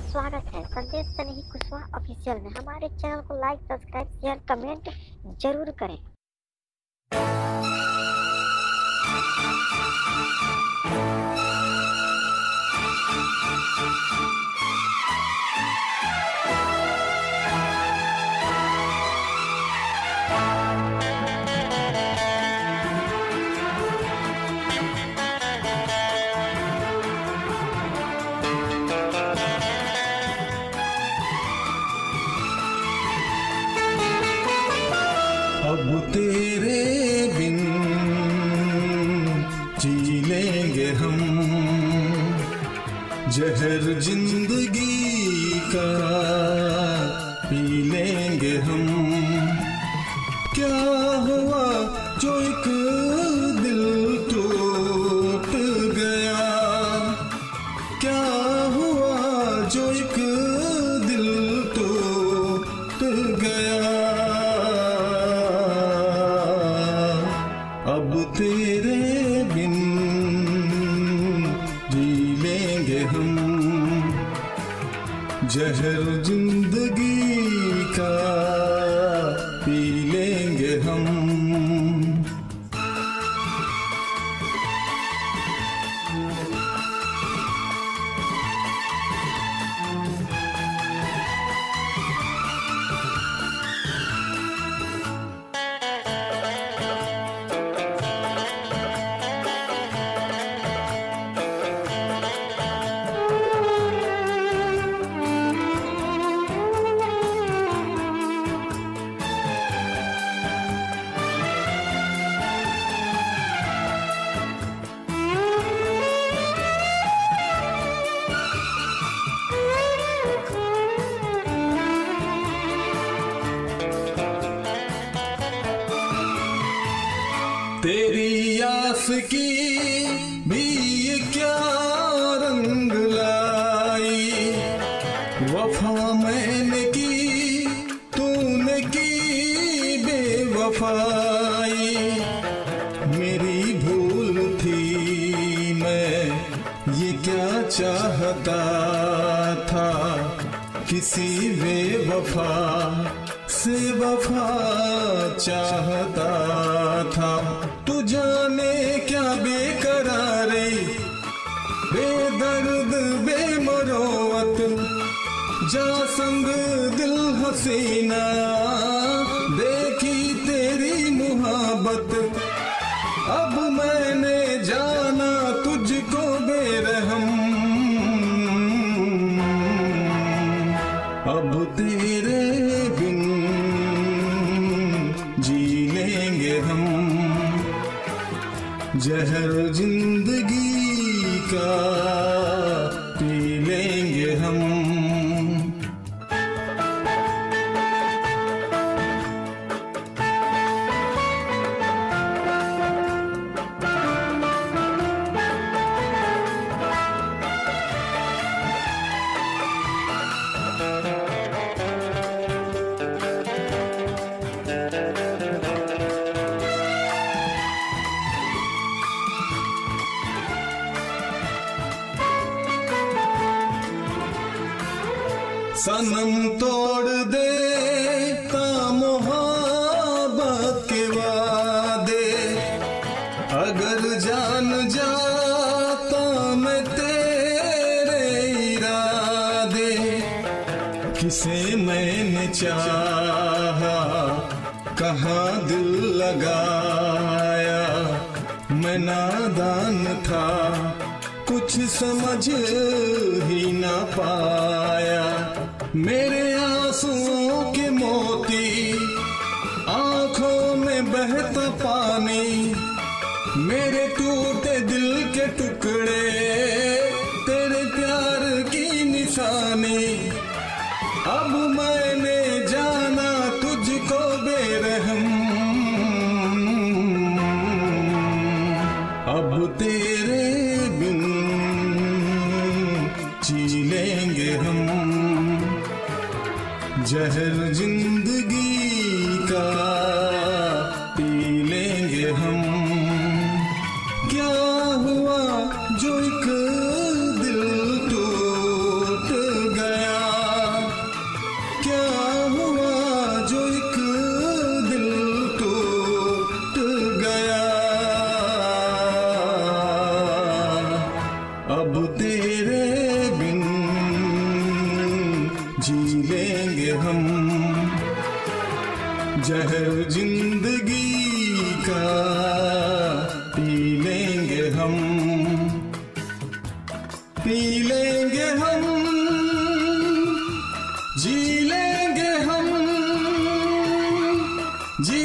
स्वागत है संदेश सनेही कुशवाहा ऑफिशियल में। हमारे चैनल को लाइक, सब्सक्राइब, शेयर, कमेंट जरूर करें। अब तेरे बिन जी लेंगे हम, जहर जिंदगी का पी लेंगे हम। क्या हुआ जो एक दिल टूट गया, क्या हुआ जो एक दिल टूट गया। अब तेरे बिन जी लेंगे हम, जहर जिंदगी का पी लेंगे हम। तेरी आस की भी ये क्या रंग लाई, वफा मैंने की तूने की बेवफाई। मेरी भूल थी, मैं ये क्या चाहता था, किसी बेवफा से वफा चाहता था। तू जाने क्या बेकरारी, बेदर्द बेमरोवत, जा संग दिल हसीना देखी तेरी मुहब्बत। अब मैंने जाना तुझको बेरहम, अब तेरे बिन जी लेंगे हम, जहर जिंदगी का पी लेंगे हम। सनम तोड़ देता मोहब्बत के वादे, अगर जान जाता मैं तेरे इरादे। किसे मैंने चाहा, कहाँ दिल लगाया, मैं नादान था, कुछ समझ ही ना पाया। मेरे आंसुओं के मोती, आंखों में बहता पानी, मेरे टूटे दिल के टुकड़े, तेरे प्यार की निशानी। अब मैंने जाना तुझको बेरहम, अब तेरे बिन जी लेंगे हम, जहर जिंदगी का पी लेंगे हम। क्या हुआ जो एक दिल टूट गया, जहर जिंदगी का पी लेंगे हम, पी लेंगे हम, जी लेंगे हम, जी